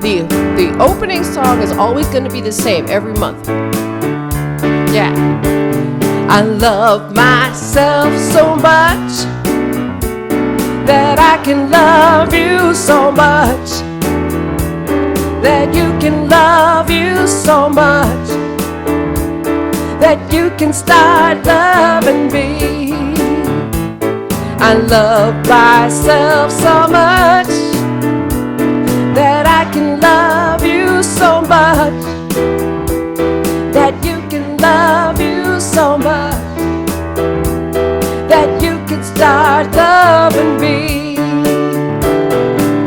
the opening song is always going to be the same every month. Yeah. I love myself so much that I can love you so much, that you can love you so much, that you can start loving me. I love myself so much that I can love you so much, that you can love you so much, that you can start loving me.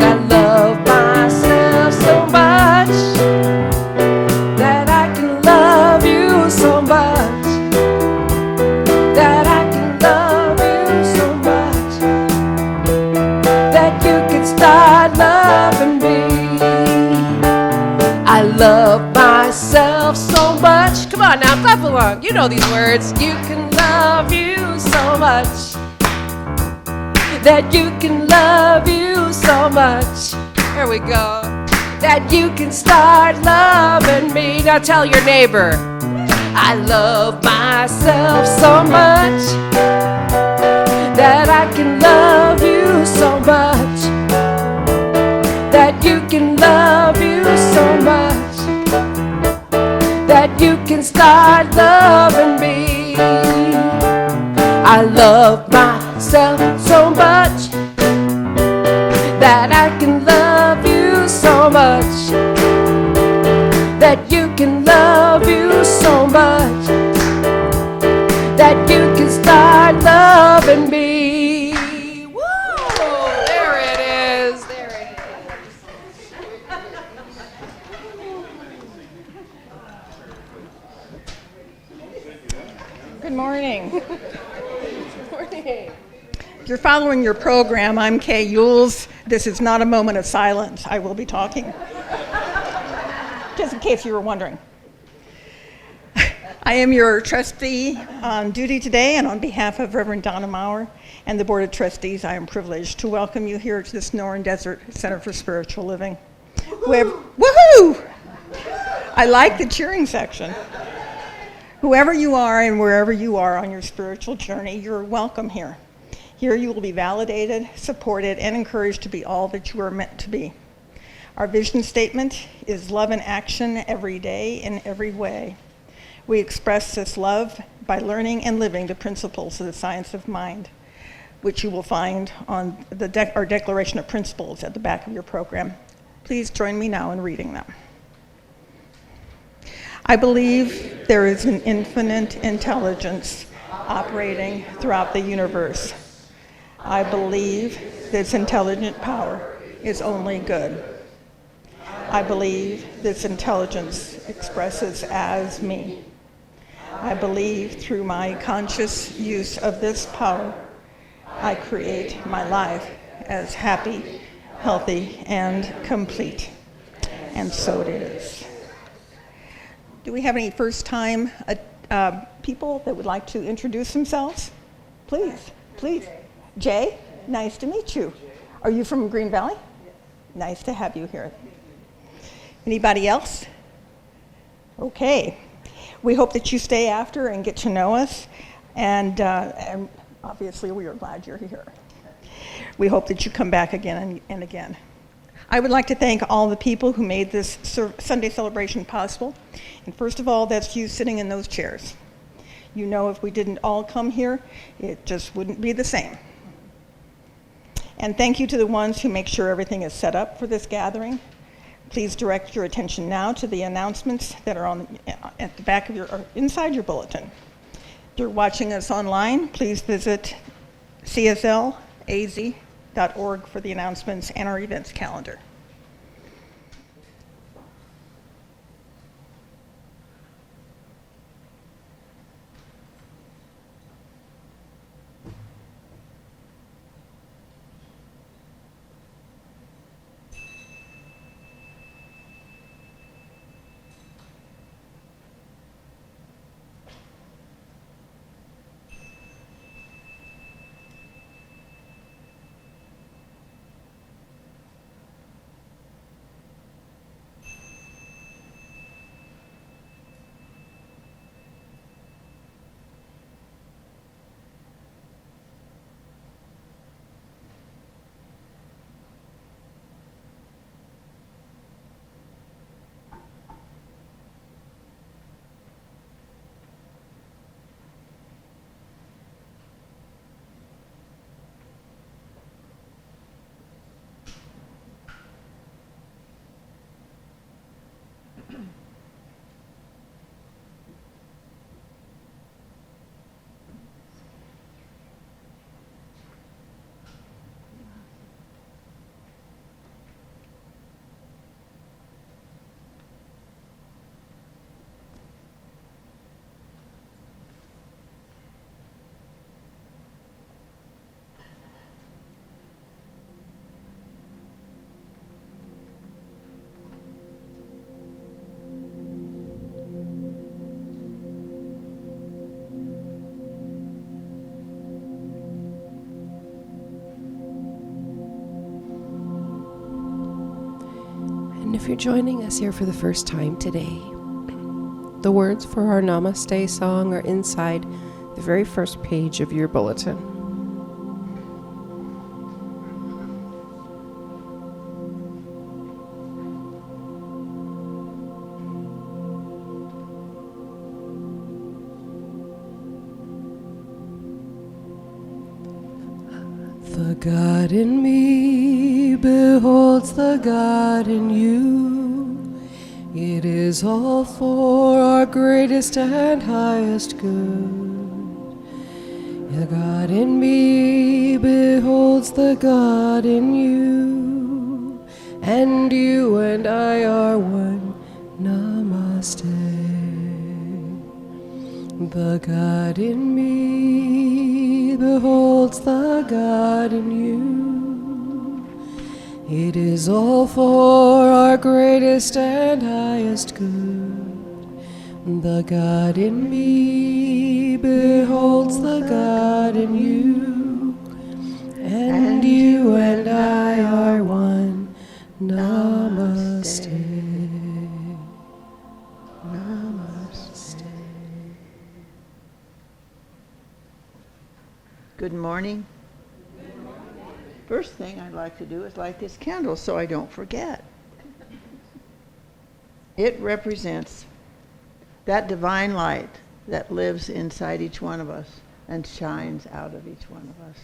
I love myself so much that I can love you so much, that I can love you so much, that you can start loving me. I love myself so much. Come on now, clap along. You know these words. You can love you so much, that you can love you so much. There we go. That you can start loving me. Now tell your neighbor, I love myself so much that I can love you so much, that you can love you so much, that you can start loving me. I love myself so much that I can love you so much, that you can love you so much, that you can start loving me. Woo! There it is. There it is. Good morning. If you're following your program, I'm Kay Yules. This is not a moment of silence. I will be talking. Just in case you were wondering. I am your trustee on duty today, and on behalf of Reverend Donna Maurer and the Board of Trustees, I am privileged to welcome you here to the Sonoran Desert Center for Spiritual Living. Woohoo! I like the cheering section. Whoever you are and wherever you are on your spiritual journey, you're welcome here. Here you will be validated, supported, and encouraged to be all that you are meant to be. Our vision statement is love in action every day in every way. We express this love by learning and living the principles of the science of mind, which you will find on our Declaration of Principles at the back of your program. Please join me now in reading them. I believe there is an infinite intelligence operating throughout the universe. I believe this intelligent power is only good. I believe this intelligence expresses as me. I believe through my conscious use of this power, I create my life as happy, healthy, and complete. And so it is. Do we have any first-time people that would like to introduce themselves? Please, please. Jay, nice to meet you. Are you from Green Valley? Nice to have you here. Anybody else? Okay. We hope that you stay after and get to know us, and obviously we are glad you're here. We hope that you come back again and again. I would like to thank all the people who made this Sunday celebration possible. And first of all, that's you sitting in those chairs. You know, if we didn't all come here, it just wouldn't be the same. And thank you to the ones who make sure everything is set up for this gathering. Please direct your attention now to the announcements that are at the back of or inside your bulletin. If you're watching us online, please visit cslaz.org for the announcements and our events calendar. And if you're joining us here for the first time today, the words for our Namaste song are inside the very first page of your bulletin. The God in me beholds the God in you. It is all for our greatest and highest good. The God in me beholds the God in you, and you and I are one. Namaste. The God in me beholds the God in you. It is all for our greatest and highest good. The God in me beholds the God in you, and you and I are one. Namaste. Namaste. Good morning. First thing I'd like to do is light this candle so I don't forget. It represents that divine light that lives inside each one of us and shines out of each one of us.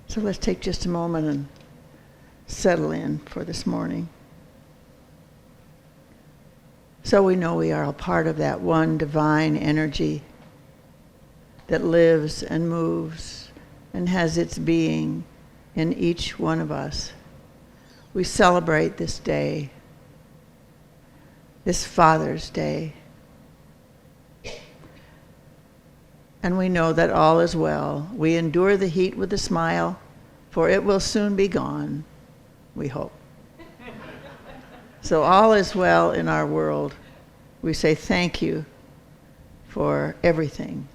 So let's take just a moment and settle in for this morning. So we know we are a part of that one divine energy that lives and moves and has its being in each one of us. We celebrate this day, this Father's Day. And we know that all is well. We endure the heat with a smile, for it will soon be gone, we hope. So all is well in our world. We say thank you for everything,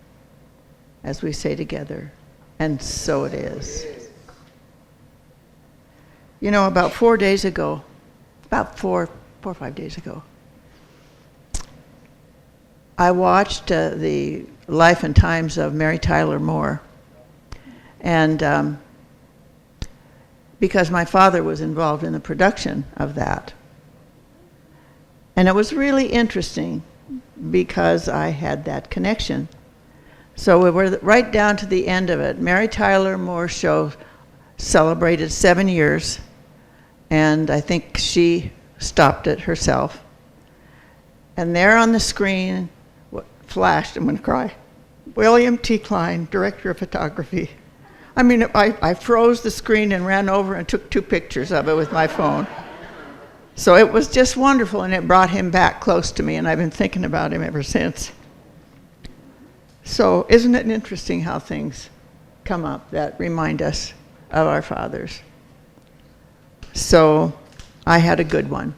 as we say together, and so it is. You know, about 4 days ago, about four or 5 days ago, I watched the life and times of Mary Tyler Moore, and because my father was involved in the production of that. And it was really interesting because I had that connection. So we were right down to the end of it. Mary Tyler Moore show celebrated 7 years, and I think she stopped it herself. And there on the screen flashed, I'm going to cry, William T. Klein, Director of Photography. I mean, I froze the screen and ran over and took 2 pictures of it with my phone. So it was just wonderful, and it brought him back close to me, and I've been thinking about him ever since. So isn't it interesting how things come up that remind us of our fathers? So I had a good one.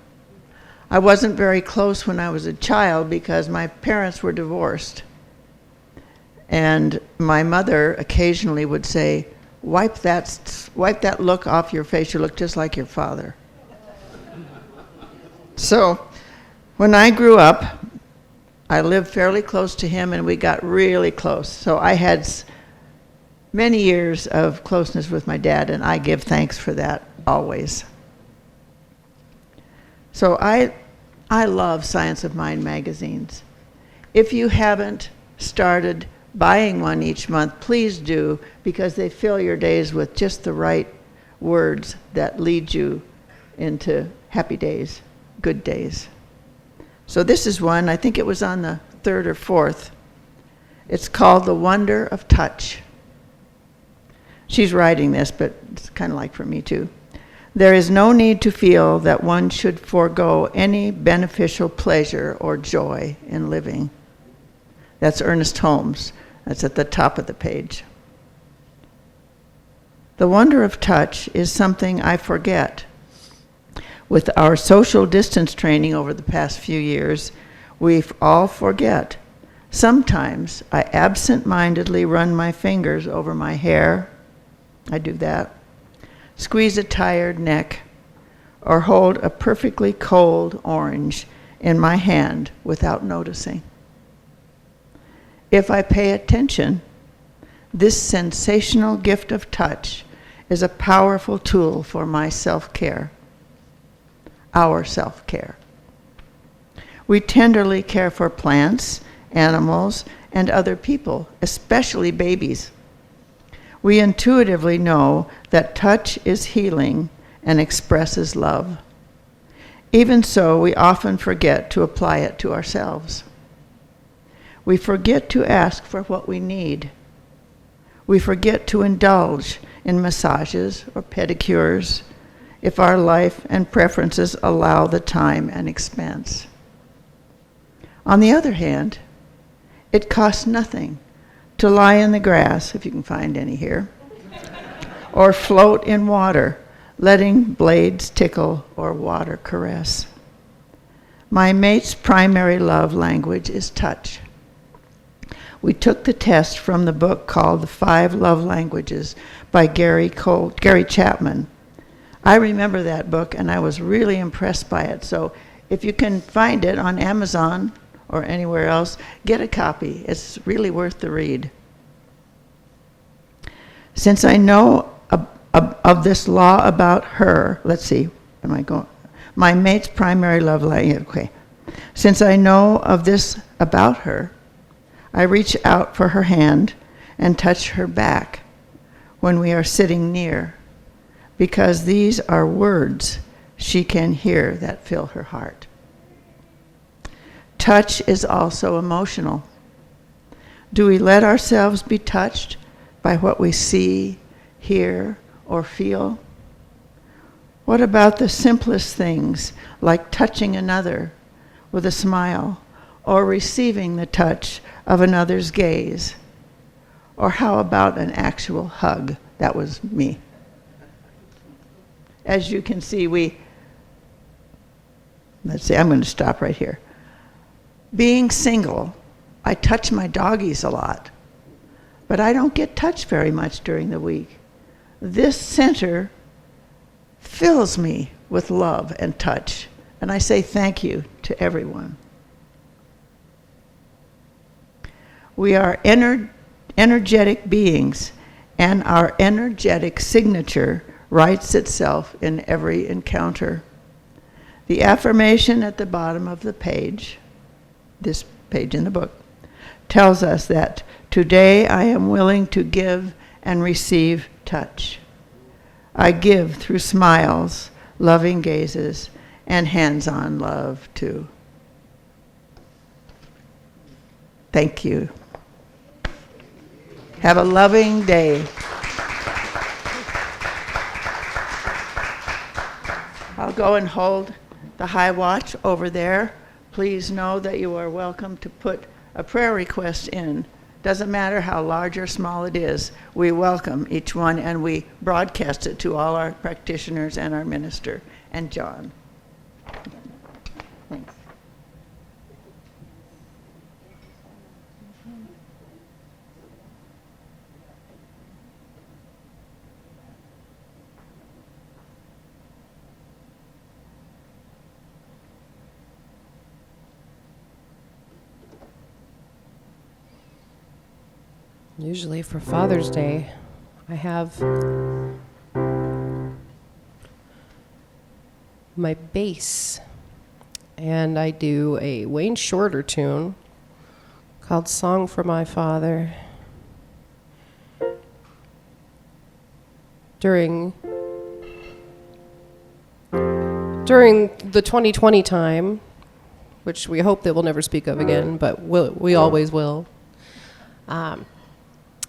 I wasn't very close when I was a child because my parents were divorced. And my mother occasionally would say, wipe that look off your face, you look just like your father. So when I grew up, I lived fairly close to him, and we got really close. So I had many years of closeness with my dad, and I give thanks for that always. So I love Science of Mind magazines. If you haven't started buying one each month, please do, because they fill your days with just the right words that lead you into happy days, good days. So this is one, I think it was on the 3rd or 4th. It's called The Wonder of Touch. She's writing this, but it's kind of like for me too. There is no need to feel that one should forego any beneficial pleasure or joy in living. That's Ernest Holmes. That's at the top of the page. The wonder of touch is something I forget. With our social distance training over the past few years, we all forget. Sometimes I absent-mindedly run my fingers over my hair, I do that. Squeeze a tired neck, or hold a perfectly cold orange in my hand without noticing. If I pay attention, this sensational gift of touch is a powerful tool for my self-care, our self-care. We tenderly care for plants, animals, and other people, especially babies. We intuitively know that touch is healing and expresses love. Even so, we often forget to apply it to ourselves. We forget to ask for what we need. We forget to indulge in massages or pedicures if our life and preferences allow the time and expense. On the other hand, it costs nothing to lie in the grass, if you can find any here, or float in water, letting blades tickle or water caress. My mate's primary love language is touch. We took the test from the book called The 5 Love Languages by Gary Chapman. I remember that book and I was really impressed by it. So if you can find it on Amazon or anywhere else, get a copy. It's really worth the read. Since I know of this law about her, let's see, am I going? My mate's primary love language, okay. Since I know of this about her, I reach out for her hand and touch her back when we are sitting near, because these are words she can hear that fill her heart. Touch is also emotional. Do we let ourselves be touched by what we see, hear, or feel? What about the simplest things, like touching another with a smile, or receiving the touch of another's gaze? Or how about an actual hug? That was me. As you can see, let's see, I'm going to stop right here. Being single, I touch my doggies a lot, but I don't get touched very much during the week. This center fills me with love and touch, and I say thank you to everyone. We are energetic beings, and our energetic signature writes itself in every encounter. The affirmation at the bottom of the page, this page in the book, tells us that today I am willing to give and receive touch. I give through smiles, loving gazes, and hands-on love too. Thank you. Have a loving day. I'll go and hold the high watch over there. Please know that you are welcome to put a prayer request in. Doesn't matter how large or small it is. We welcome each one, and we broadcast it to all our practitioners and our minister and John. Thanks. Usually for Father's Day, I have my bass, and I do a Wayne Shorter tune called Song for My Father. During the 2020 time, which we hope that we'll never speak of again, but we always will.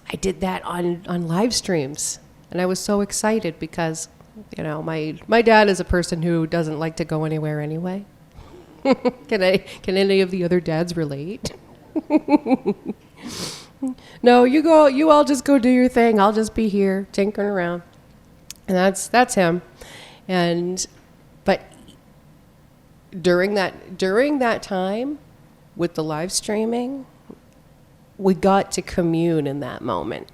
I did that on live streams, and I was so excited because, you know, my dad is a person who doesn't like to go anywhere anyway. Can any of the other dads relate? No, you all just go do your thing. I'll just be here tinkering around. And that's him. But during that time with the live streaming, we got to commune in that moment.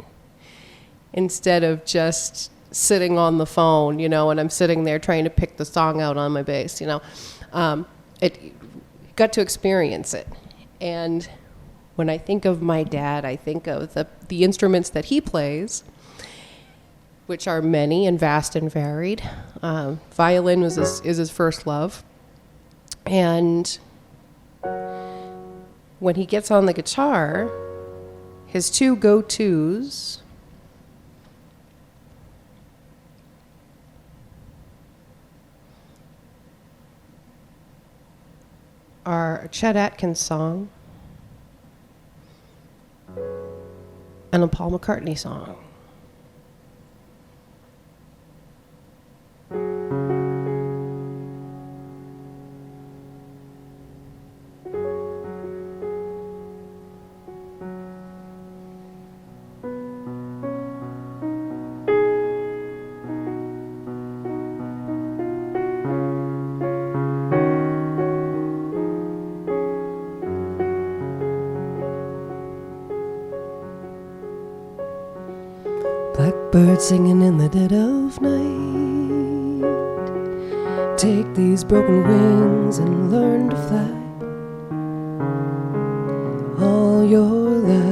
instead of just sitting on the phone, and I'm sitting there trying to pick the song out on my bass, it got to experience it. And when I think of my dad, I think of the instruments that he plays, which are many and vast and varied. Violin is his first love. And when he gets on the guitar, his two go-tos are a Chet Atkins song and a Paul McCartney song. Blackbird singing in the dead of night. Take these broken wings and learn to fly. All your life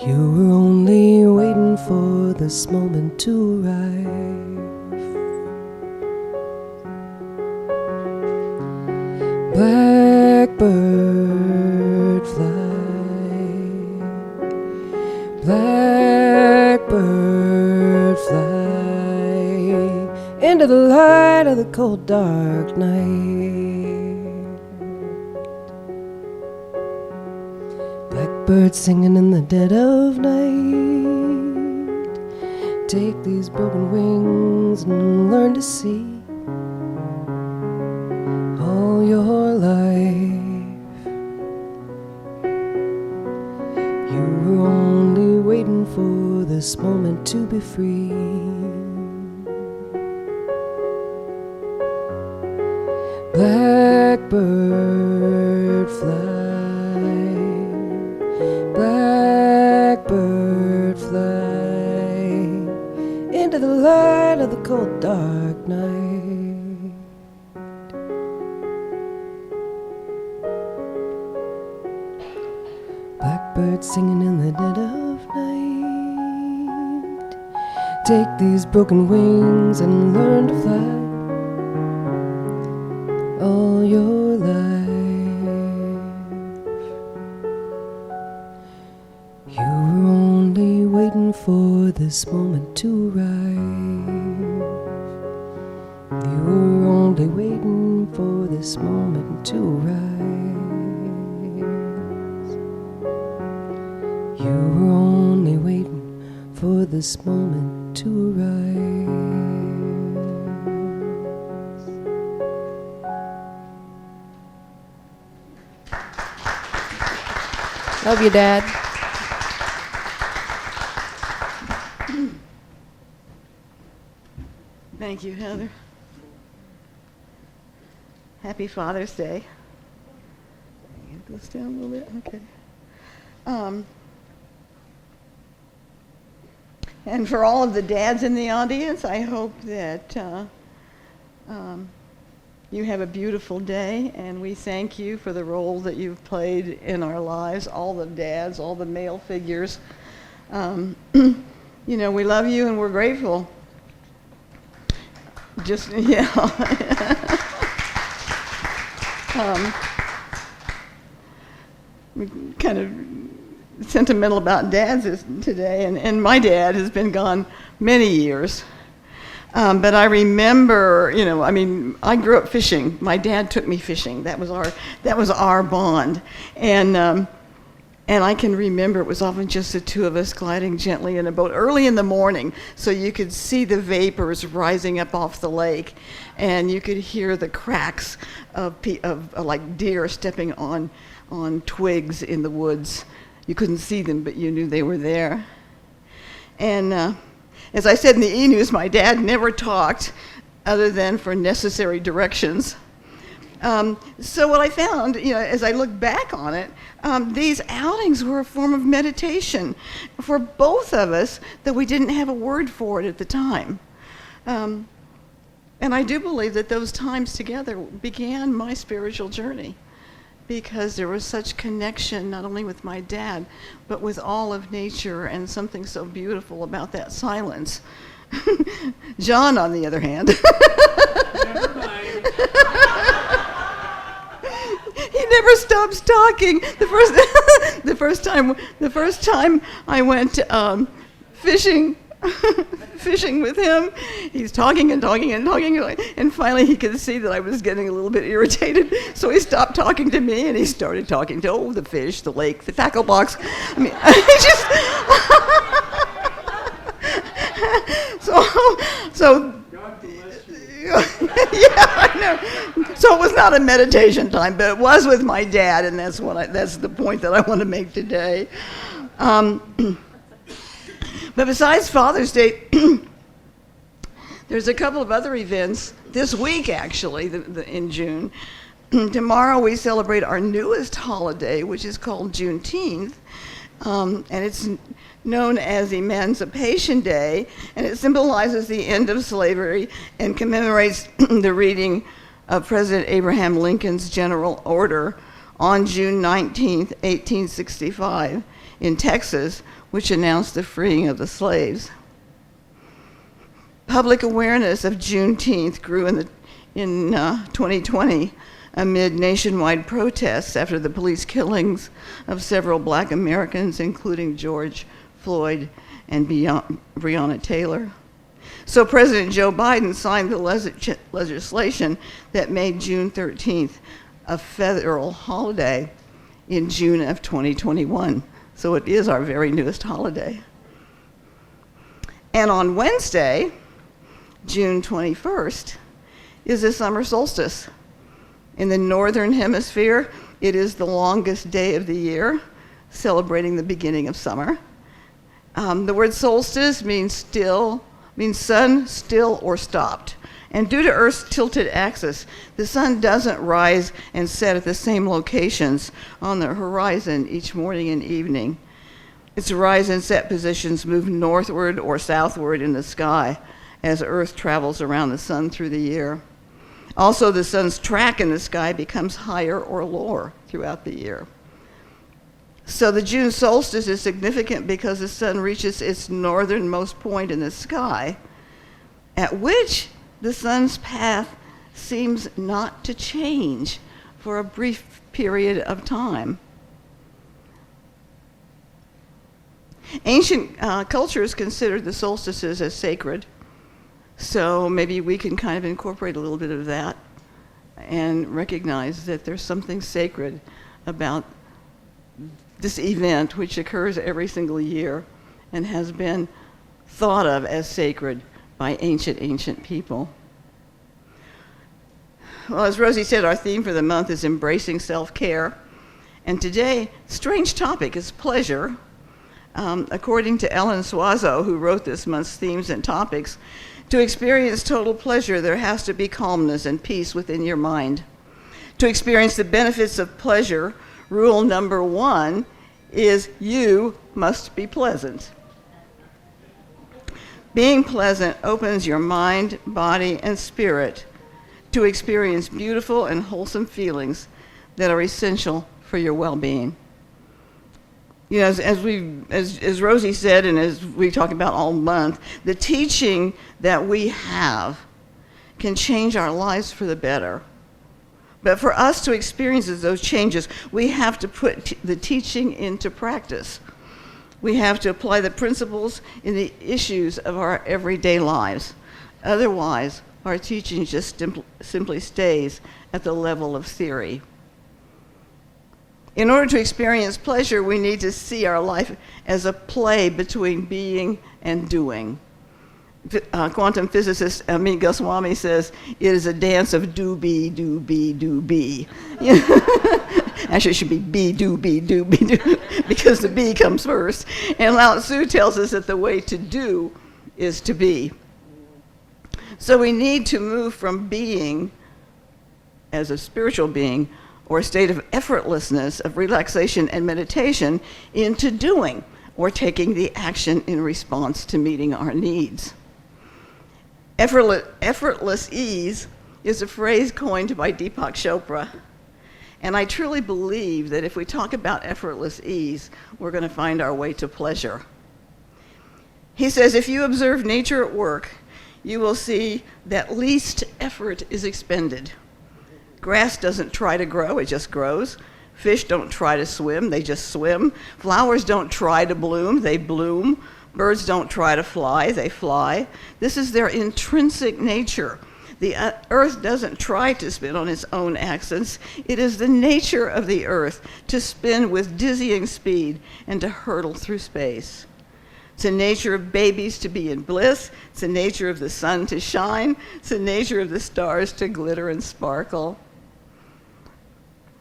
you were only waiting for this moment to arrive. Blackbird fly. Blackbird fly into the light of the cold dark night. Blackbird singing in the dead of night. Take these broken wings and learn to see. All your life you were only waiting for this moment to be free. Blackbird fly. Blackbird fly into the light of the cold dark night. Blackbird singing in the dead of night. Take these broken wings and learn to fly. All your life you were only waiting for this moment to arrive. You were only waiting for this moment to rise. You were only waiting for this moment to rise. Love you, Dad. Thank you, Heather. Happy Father's Day. Get this down a little bit. Okay. And for all of the dads in the audience, I hope that you have a beautiful day, and we thank you for the role that you've played in our lives, all the dads, all the male figures. We love you and we're grateful. Just, yeah. Kind of sentimental about dads today, and my dad has been gone many years. But I remember, I grew up fishing. My dad took me fishing. That was our bond. And I can remember it was often just the two of us gliding gently in a boat early in the morning, so you could see the vapors rising up off the lake, and you could hear the cracks of like deer stepping on twigs in the woods. You couldn't see them, but you knew they were there. And as I said in the E! News, my dad never talked other than for necessary directions. So what I found, as I look back on it, these outings were a form of meditation for both of us, that we didn't have a word for it at the time. And I do believe that those times together began my spiritual journey, because there was such connection not only with my dad, but with all of nature, and something so beautiful about that silence. John, on the other hand, Never mind. he never stops talking. The first time I went fishing with him, he's talking and talking and talking, and finally he could see that I was getting a little bit irritated, so he stopped talking to me and he started talking to the fish, the lake, the tackle box. I mean, so God bless you. yeah, I know. So it was not a meditation time, but it was with my dad, and that's the point that I want to make today. But besides Father's Day, there's a couple of other events this week, actually, in June. Tomorrow we celebrate our newest holiday, which is called Juneteenth, and it's known as Emancipation Day, and it symbolizes the end of slavery and commemorates the reading of President Abraham Lincoln's General Order on June 19, 1865, in Texas, which announced the freeing of the slaves. Public awareness of Juneteenth grew in 2020 amid nationwide protests after the police killings of several Black Americans, including George Floyd and Breonna Taylor. So President Joe Biden signed the legislation that made June 13th a federal holiday in June of 2021. So it is our very newest holiday. And on Wednesday, June 21st, is the summer solstice. In the northern hemisphere, it is the longest day of the year, celebrating the beginning of summer. The word solstice means sun, still, or stopped. And due to Earth's tilted axis, the sun doesn't rise and set at the same locations on the horizon each morning and evening. Its rise and set positions move northward or southward in the sky as Earth travels around the sun through the year. Also, the sun's track in the sky becomes higher or lower throughout the year. So the June solstice is significant because the sun reaches its northernmost point in the sky, at which the sun's path seems not to change for a brief period of time. Ancient cultures considered the solstices as sacred, so maybe we can kind of incorporate a little bit of that and recognize that there's something sacred about this event, which occurs every single year and has been thought of as sacred by ancient people. Well, as Rosie said, our theme for the month is embracing self-care. And today, strange topic is pleasure. According to Ellen Suazo, who wrote this month's themes and topics, to experience total pleasure, there has to be calmness and peace within your mind. To experience the benefits of pleasure, rule number 1 is you must be pleasant. Being pleasant opens your mind, body, and spirit to experience beautiful and wholesome feelings that are essential for your well-being. You know, as Rosie said, and as we talk about all month, the teaching that we have can change our lives for the better. But for us to experience those changes, we have to put the teaching into practice. We have to apply the principles in the issues of our everyday lives. Otherwise, our teaching just simply stays at the level of theory. In order to experience pleasure, we need to see our life as a play between being and doing. Quantum physicist Amit Goswami says it is a dance of do, be, do, be, do, be. Actually, it should be do, be, do, be, do, because the be comes first. And Lao Tzu tells us that the way to do is to be. So we need to move from being as a spiritual being, or a state of effortlessness, of relaxation and meditation, into doing or taking the action in response to meeting our needs. Effortless ease is a phrase coined by Deepak Chopra. And I truly believe that if we talk about effortless ease, we're going to find our way to pleasure. He says, if you observe nature at work, you will see that least effort is expended. Grass doesn't try to grow, it just grows. Fish don't try to swim, they just swim. Flowers don't try to bloom, they bloom. Birds don't try to fly, they fly. This is their intrinsic nature. The earth doesn't try to spin on its own axis. It is the nature of the earth to spin with dizzying speed and to hurtle through space. It's the nature of babies to be in bliss. It's the nature of the sun to shine. It's the nature of the stars to glitter and sparkle.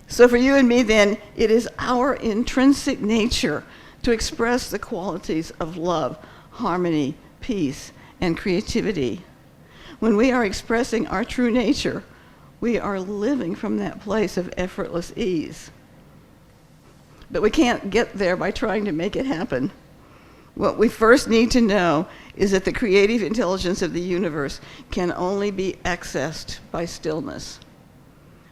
So for you and me then, it is our intrinsic nature to express the qualities of love, harmony, peace, and creativity. When we are expressing our true nature, we are living from that place of effortless ease. But we can't get there by trying to make it happen. What we first need to know is that the creative intelligence of the universe can only be accessed by stillness.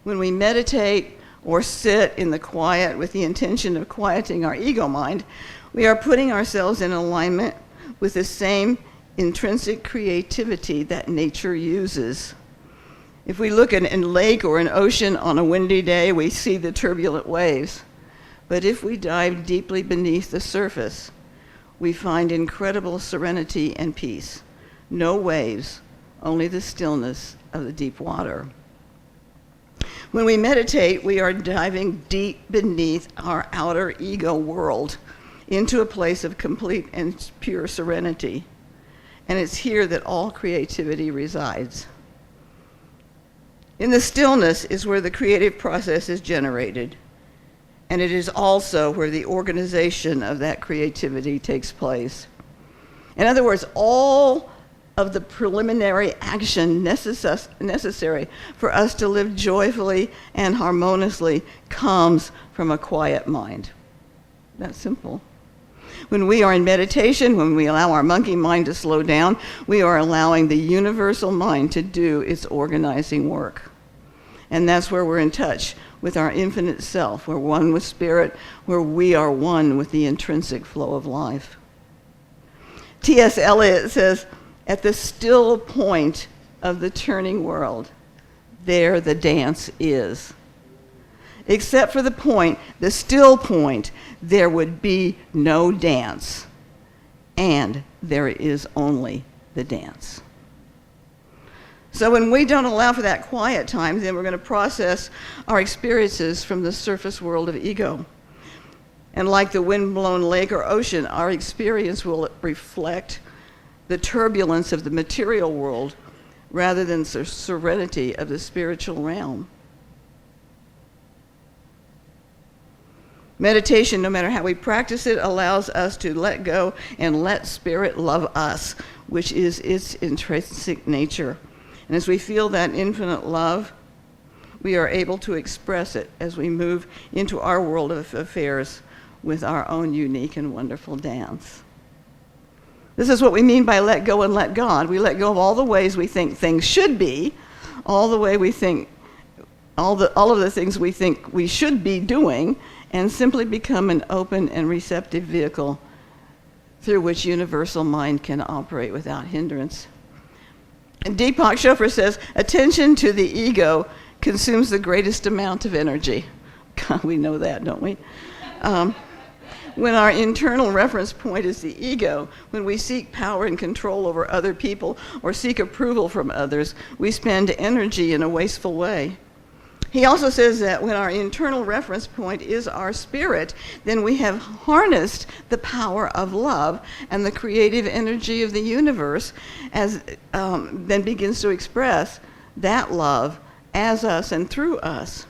When we meditate or sit in the quiet with the intention of quieting our ego mind, we are putting ourselves in alignment with the same intrinsic creativity that nature uses. If we look at a lake or an ocean on a windy day, we see the turbulent waves. But if we dive deeply beneath the surface, we find incredible serenity and peace. No waves, only the stillness of the deep water. When we meditate, we are diving deep beneath our outer ego world into a place of complete and pure serenity. And it's here that all creativity resides. In the stillness is where the creative process is generated, and it is also where the organization of that creativity takes place. In other words, all of the preliminary action necessary for us to live joyfully and harmoniously comes from a quiet mind. That's simple. When we are in meditation, when we allow our monkey mind to slow down, we are allowing the universal mind to do its organizing work. And that's where we're in touch with our infinite self. We're one with spirit, where we are one with the intrinsic flow of life. T.S. Eliot says, at the still point of the turning world, there the dance is. Except for the point, the still point, there would be no dance. And there is only the dance. So when we don't allow for that quiet time, then we're going to process our experiences from the surface world of ego. And like the wind-blown lake or ocean, our experience will reflect the turbulence of the material world rather than the serenity of the spiritual realm. Meditation, no matter how we practice it, allows us to let go and let spirit love us, which is its intrinsic nature. And as we feel that infinite love, we are able to express it as we move into our world of affairs with our own unique and wonderful dance. This is what we mean by let go and let God. We let go of all the ways we think things should be, all of the things we think we should be doing, and simply become an open and receptive vehicle through which universal mind can operate without hindrance. And Deepak Chopra says, attention to the ego consumes the greatest amount of energy. God, we know that, don't we? When our internal reference point is the ego, when we seek power and control over other people or seek approval from others, we spend energy in a wasteful way. He also says that when our internal reference point is our spirit, then we have harnessed the power of love, and the creative energy of the universe then begins to express that love as us and through us.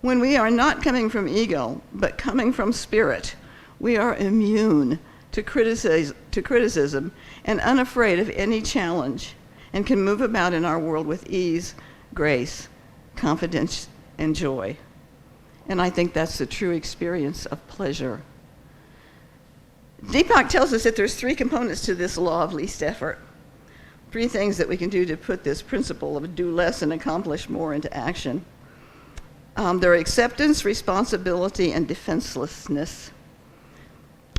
When we are not coming from ego, but coming from spirit, we are immune to criticism and unafraid of any challenge, and can move about in our world with ease, grace, confidence, and joy. And I think that's the true experience of pleasure. Deepak tells us that there's 3 components to this law of least effort. 3 things that we can do to put this principle of do less and accomplish more into action. There are acceptance, responsibility, and defenselessness.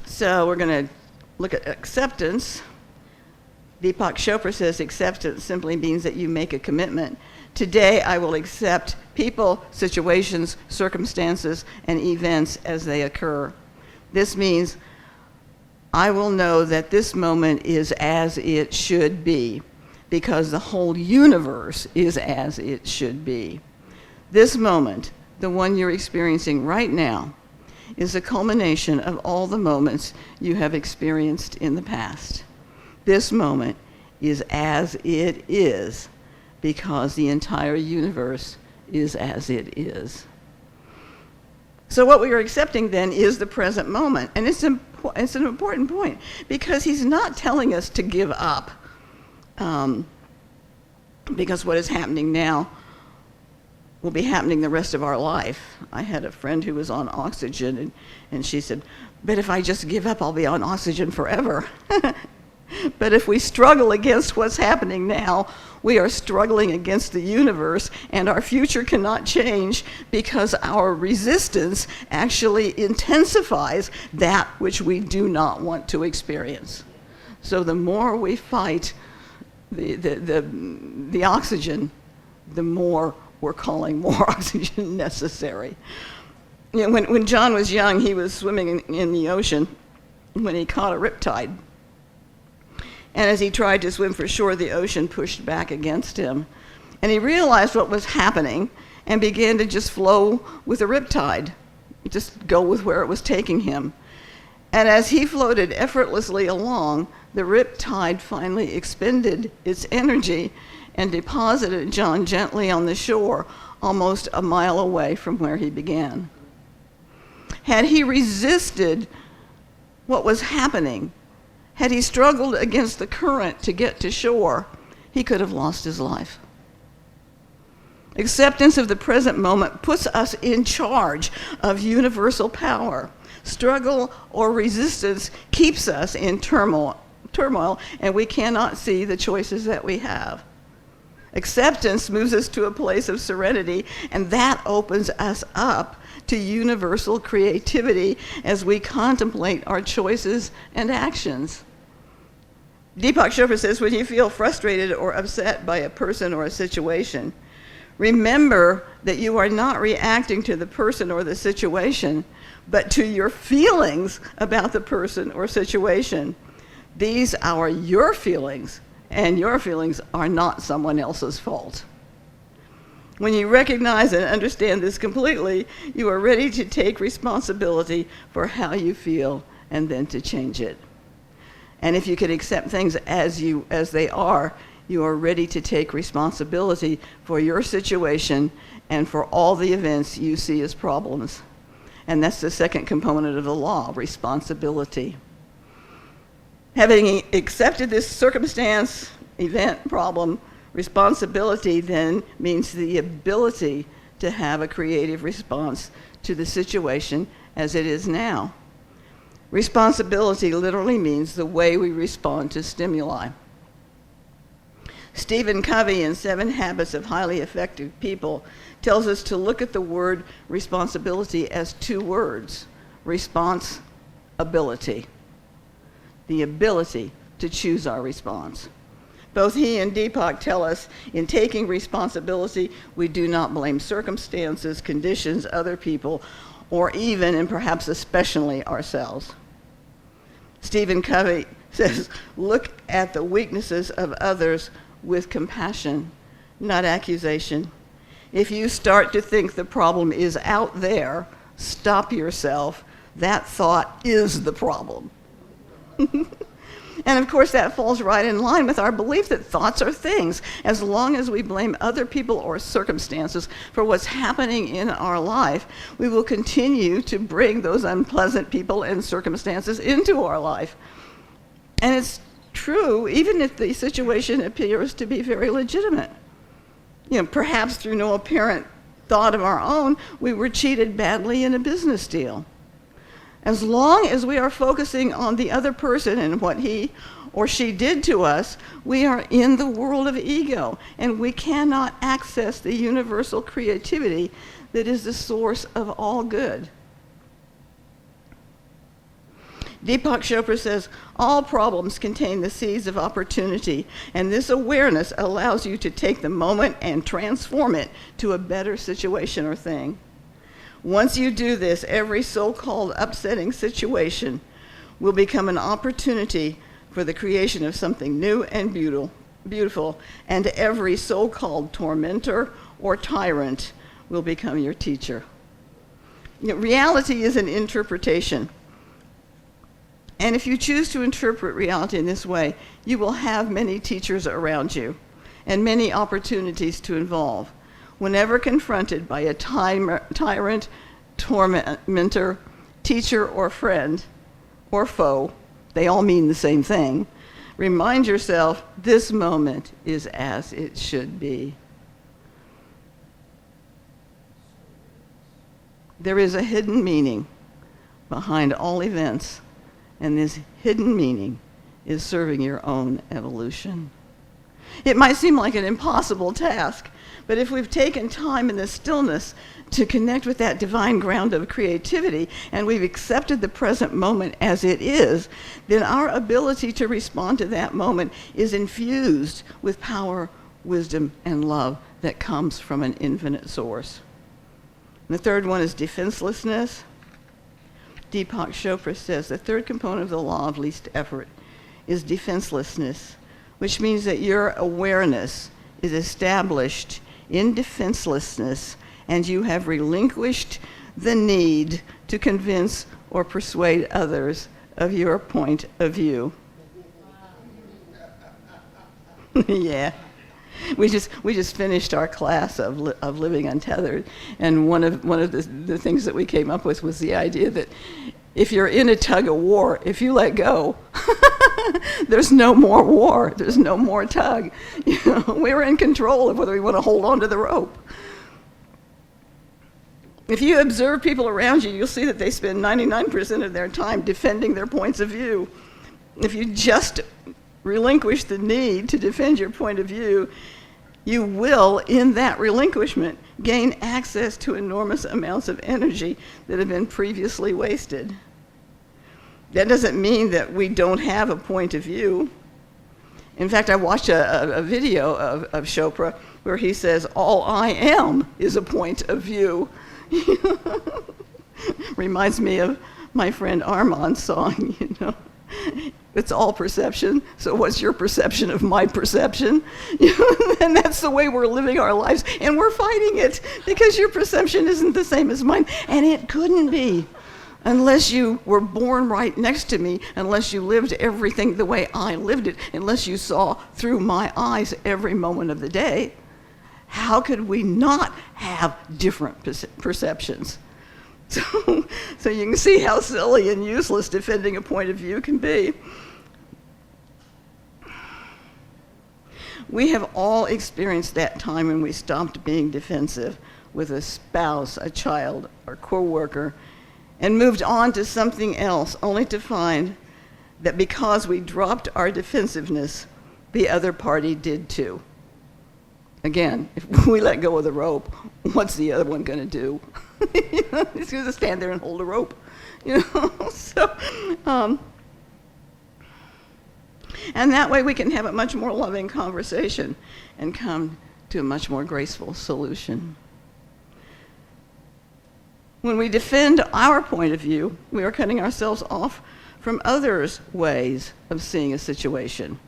So we're going to look at acceptance. Deepak Chopra says acceptance simply means that you make a commitment. Today I will accept people, situations, circumstances, and events as they occur. This means I will know that this moment is as it should be, because the whole universe is as it should be. This moment, the one you're experiencing right now, is a culmination of all the moments you have experienced in the past. This moment is as it is, because the entire universe is as it is. So what we are accepting then is the present moment. And it's an important point, because he's not telling us to give up, because what is happening now will be happening the rest of our life. I had a friend who was on oxygen, and she said, but if I just give up, I'll be on oxygen forever. But if we struggle against what's happening now, we are struggling against the universe, and our future cannot change, because our resistance actually intensifies that which we do not want to experience. So the more we fight the oxygen, the more we're calling more oxygen necessary. You know, when John was young, he was swimming in the ocean when he caught a riptide. And as he tried to swim for shore, the ocean pushed back against him. And he realized what was happening and began to just flow with the riptide, just go with where it was taking him. And as he floated effortlessly along, the riptide finally expended its energy and deposited John gently on the shore, almost a mile away from where he began. Had he resisted what was happening, had he struggled against the current to get to shore, he could have lost his life. Acceptance of the present moment puts us in charge of universal power. Struggle or resistance keeps us in turmoil, and we cannot see the choices that we have. Acceptance moves us to a place of serenity, and that opens us up to universal creativity as we contemplate our choices and actions. Deepak Chopra says, when you feel frustrated or upset by a person or a situation, remember that you are not reacting to the person or the situation, but to your feelings about the person or situation. These are your feelings, and your feelings are not someone else's fault. When you recognize and understand this completely, you are ready to take responsibility for how you feel and then to change it. And if you can accept things as they are, you are ready to take responsibility for your situation and for all the events you see as problems. And that's the second component of the law, responsibility. Having accepted this circumstance, event, problem, responsibility then means the ability to have a creative response to the situation as it is now. Responsibility literally means the way we respond to stimuli. Stephen Covey in 7 Habits of Highly Effective People tells us to look at the word responsibility as 2 words, response-ability, the ability to choose our response. Both he and Deepak tell us in taking responsibility, we do not blame circumstances, conditions, other people, or even and perhaps especially ourselves. Stephen Covey says, look at the weaknesses of others with compassion, not accusation. If you start to think the problem is out there, stop yourself. That thought is the problem. And of course, that falls right in line with our belief that thoughts are things. As long as we blame other people or circumstances for what's happening in our life, we will continue to bring those unpleasant people and circumstances into our life. And it's true, even if the situation appears to be very legitimate. Perhaps through no apparent thought of our own, we were cheated badly in a business deal. As long as we are focusing on the other person and what he or she did to us, we are in the world of ego, and we cannot access the universal creativity that is the source of all good. Deepak Chopra says, all problems contain the seeds of opportunity, and this awareness allows you to take the moment and transform it to a better situation or thing. Once you do this, every so-called upsetting situation will become an opportunity for the creation of something new and beautiful, and every so-called tormentor or tyrant will become your teacher. Reality is an interpretation. And if you choose to interpret reality in this way, you will have many teachers around you and many opportunities to evolve. Whenever confronted by a tyrant, tormentor, teacher, or friend, or foe, they all mean the same thing, remind yourself this moment is as it should be. There is a hidden meaning behind all events, and this hidden meaning is serving your own evolution. It might seem like an impossible task, but if we've taken time in the stillness to connect with that divine ground of creativity, and we've accepted the present moment as it is, then our ability to respond to that moment is infused with power, wisdom, and love that comes from an infinite source. And the third one is defenselessness. Deepak Chopra says the third component of the law of least effort is defenselessness, which means that your awareness is established in defenselessness, and you have relinquished the need to convince or persuade others of your point of view. Yeah. We just finished our class of living untethered, and one of the things that we came up with was the idea that if you're in a tug of war, if you let go, there's no more war, there's no more tug. We're in control of whether we want to hold on to the rope. If you observe people around you, you'll see that they spend 99% of their time defending their points of view. If you just relinquish the need to defend your point of view, you will, in that relinquishment, gain access to enormous amounts of energy that have been previously wasted. That doesn't mean that we don't have a point of view. In fact, I watched a video of Chopra where he says, all I am is a point of view. Reminds me of my friend Armand's song, It's all perception, so what's your perception of my perception? And that's the way we're living our lives, and we're fighting it because your perception isn't the same as mine, and it couldn't be unless you were born right next to me, unless you lived everything the way I lived it, unless you saw through my eyes every moment of the day. How could we not have different perceptions? So you can see how silly and useless defending a point of view can be. We have all experienced that time when we stopped being defensive with a spouse, a child, or coworker, and moved on to something else, only to find that because we dropped our defensiveness, the other party did too. Again, if we let go of the rope, what's the other one going to do? He's going to stand there and hold a rope. And that way we can have a much more loving conversation and come to a much more graceful solution. When we defend our point of view, we are cutting ourselves off from others' ways of seeing a situation.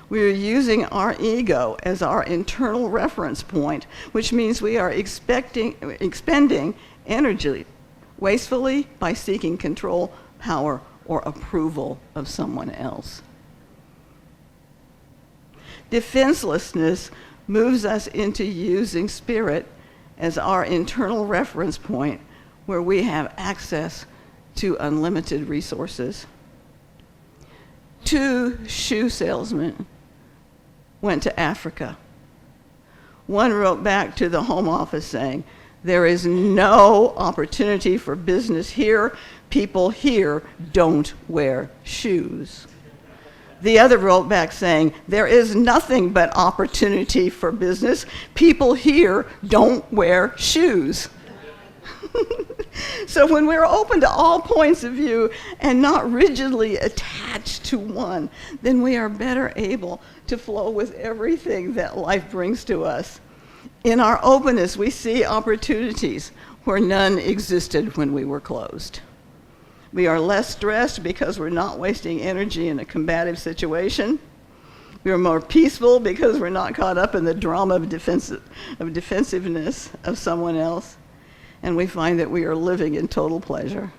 We are using our ego as our internal reference point, which means we are expending energy wastefully by seeking control, power, or approval of someone else. Defenselessness moves us into using spirit as our internal reference point where we have access to unlimited resources. 2 shoe salesmen went to Africa. One wrote back to the home office saying, "There is no opportunity for business here. People here don't wear shoes." The other wrote back saying, "There is nothing but opportunity for business. People here don't wear shoes." So when we're open to all points of view and not rigidly attached to one, then we are better able to flow with everything that life brings to us. In our openness, we see opportunities where none existed when we were closed. We are less stressed because we're not wasting energy in a combative situation. We are more peaceful because we're not caught up in the drama of defensiveness of someone else. And we find that we are living in total pleasure.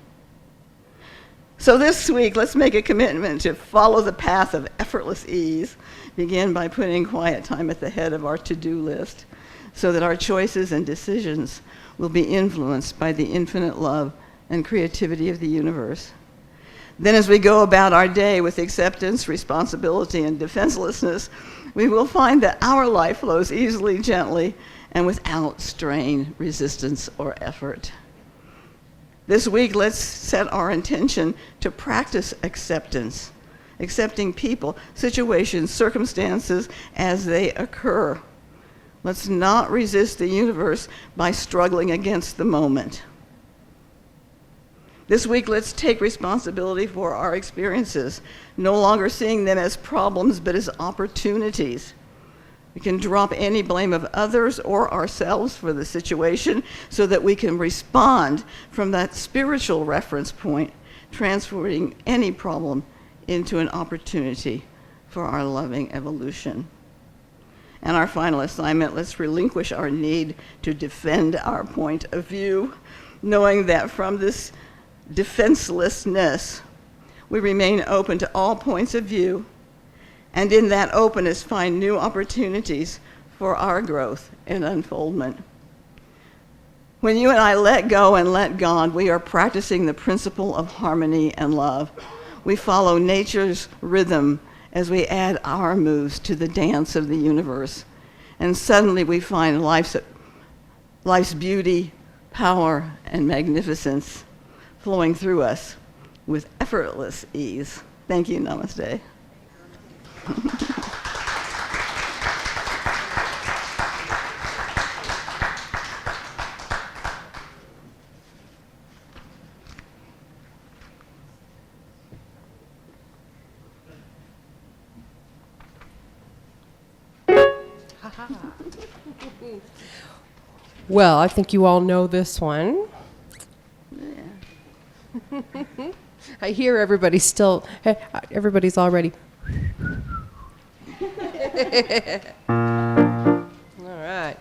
So this week, let's make a commitment to follow the path of effortless ease. Begin by putting quiet time at the head of our to-do list so that our choices and decisions will be influenced by the infinite love and creativity of the universe. Then as we go about our day with acceptance, responsibility, and defenselessness, we will find that our life flows easily, gently, and without strain, resistance, or effort. This week, let's set our intention to practice acceptance, accepting people, situations, circumstances as they occur. Let's not resist the universe by struggling against the moment. This week, let's take responsibility for our experiences, no longer seeing them as problems, but as opportunities. We can drop any blame of others or ourselves for the situation so that we can respond from that spiritual reference point, transforming any problem into an opportunity for our loving evolution. And our final assignment, let's relinquish our need to defend our point of view, knowing that from this defenselessness, we remain open to all points of view, and in that openness find new opportunities for our growth and unfoldment. When you and I let go and let God, we are practicing the principle of harmony and love. We follow nature's rhythm as we add our moves to the dance of the universe. And suddenly we find life's beauty, power, and magnificence flowing through us with effortless ease. Thank you. Namaste. Well, I think you all know this one. I hear everybody's already. All right.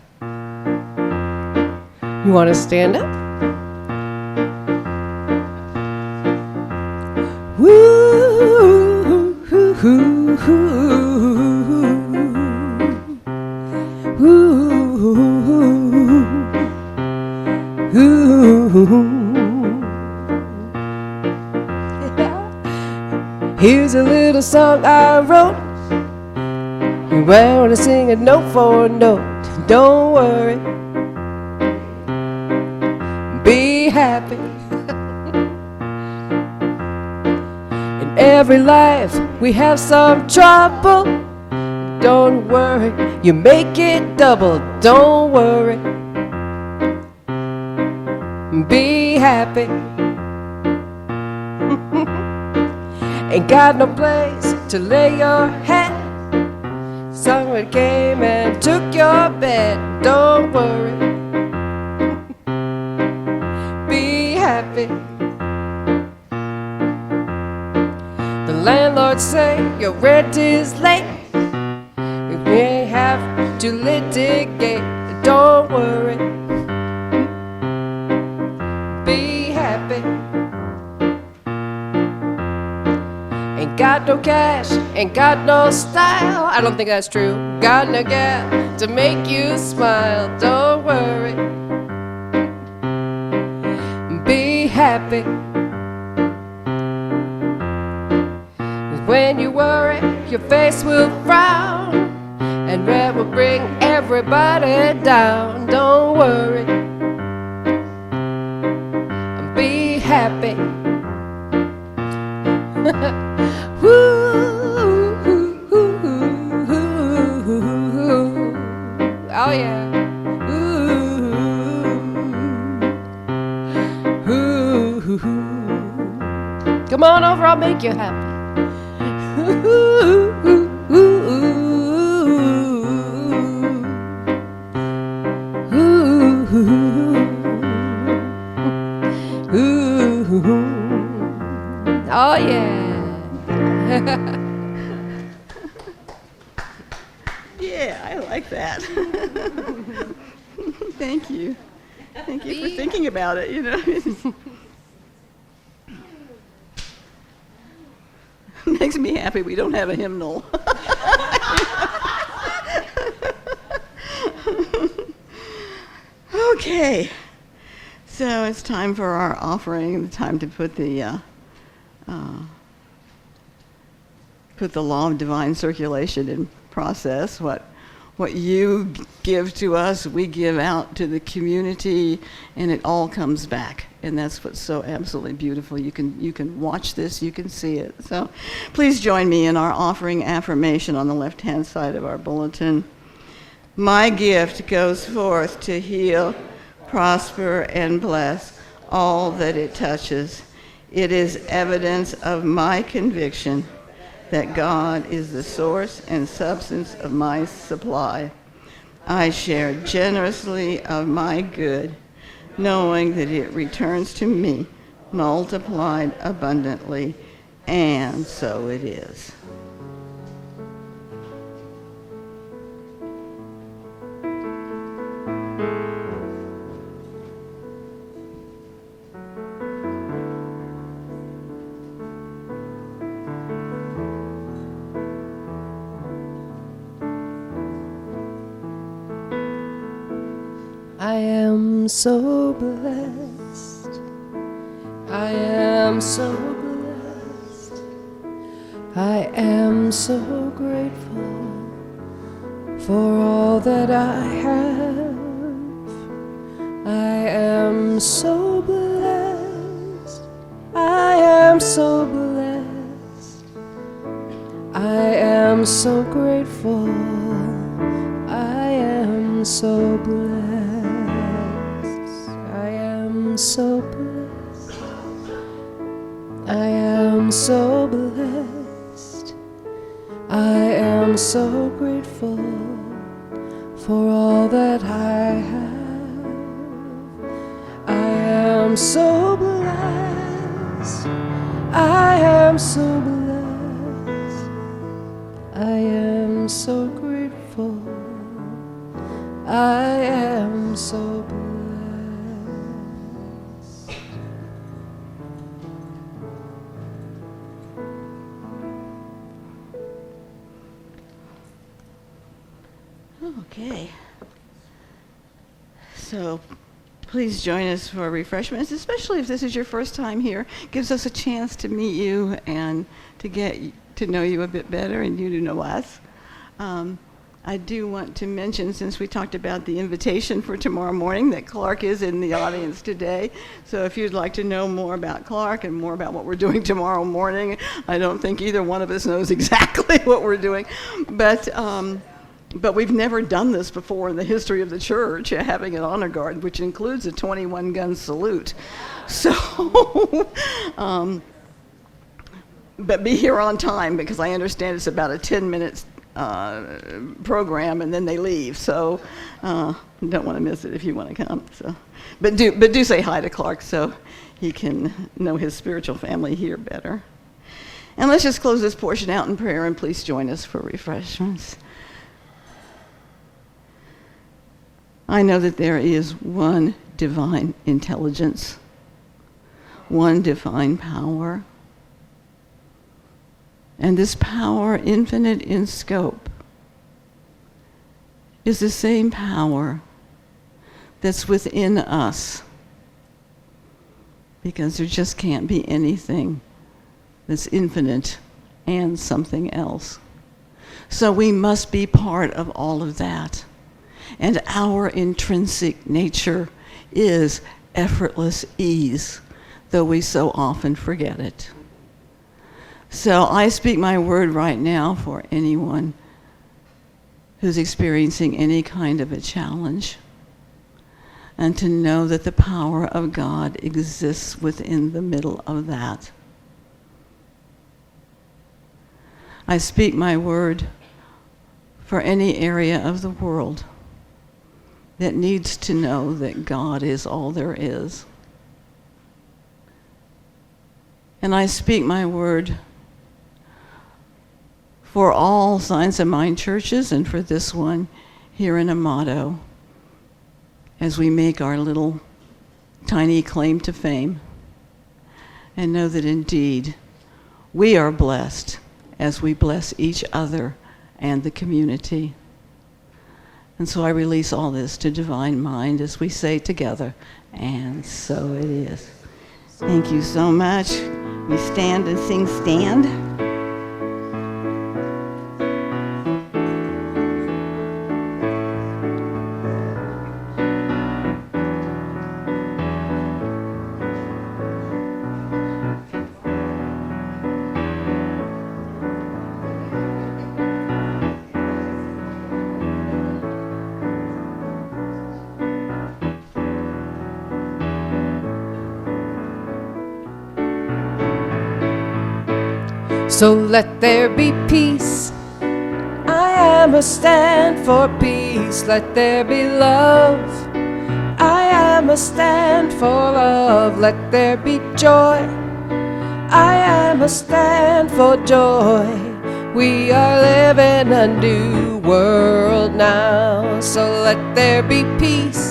You want to stand up? Woo, hoo, hoo, hoo. Here's a little song I wrote. You might want to sing it note for note. Don't worry, be happy. In every life we have some trouble. Don't worry, you make it double. Don't worry, be happy. Ain't got no place to lay your head. Someone came and took your bed. Don't worry, be happy. The landlord say your rent is late. You may have to litigate. Don't worry, be happy. Ain't got no cash, ain't got no style. I don't think that's true. Got no gal to make you smile. Don't worry, be happy. When you worry, your face will frown. and that will bring everybody down. Don't worry, be happy. Oh yeah. Come on over, I'll make you happy. Oh yeah. Yeah, I like that. Thank you. Thank you for thinking about it, you know. Makes me happy we don't have a hymnal. Okay. So it's time for our offering, time to put the law of divine circulation in process. What you give to us, we give out to the community, and it all comes back. And that's what's so absolutely beautiful. You can watch this, you can see it. So please join me in our offering affirmation on the left-hand side of our bulletin. My gift goes forth to heal, prosper, and bless all that it touches. It is evidence of my conviction that God is the source and substance of my supply. I share generously of my good, knowing that it returns to me multiplied abundantly, and so it is. I am so blessed. I am so blessed. I am so grateful for all that I have. I am so blessed. I am so blessed. I am so grateful. I am so blessed. I am so blessed. I am so blessed. I am so grateful for all that I have. I am so blessed. I am so blessed. I am so grateful. I am so blessed. Okay. So please join us for refreshments, especially if this is your first time here. It gives us a chance to meet you and to get to know you a bit better and you to know us. I do want to mention, since we talked about the invitation for tomorrow morning, that Clark is in the audience today. So if you'd like to know more about Clark and more about what we're doing tomorrow morning, I don't think either one of us knows exactly what we're doing. But we've never done this before in the history of the church, having an honor guard, which includes a 21-gun salute. So, but be here on time, because I understand it's about a 10-minute program, and then they leave. So, don't want to miss it if you want to come. So, but do say hi to Clark so he can know his spiritual family here better. And let's just close this portion out in prayer, and please join us for refreshments. I know that there is one divine intelligence, one divine power, and this power, infinite in scope, is the same power that's within us, because there just can't be anything that's infinite and something else. So we must be part of all of that. And our intrinsic nature is effortless ease, though we so often forget it. So I speak my word right now for anyone who's experiencing any kind of a challenge, and to know that the power of God exists within the middle of that. I speak my word for any area of the world that needs to know that God is all there is. And I speak my word for all Science of Mind churches and for this one here in Amato, as we make our little tiny claim to fame, and know that indeed we are blessed as we bless each other and the community. And so I release all this to Divine Mind as we say together, and so it is. Thank you so much. We stand and sing Stand. So let there be peace. I am a stand for peace. Let there be love. I am a stand for love. Let there be joy. I am a stand for joy. We are living a new world now. So let there be peace.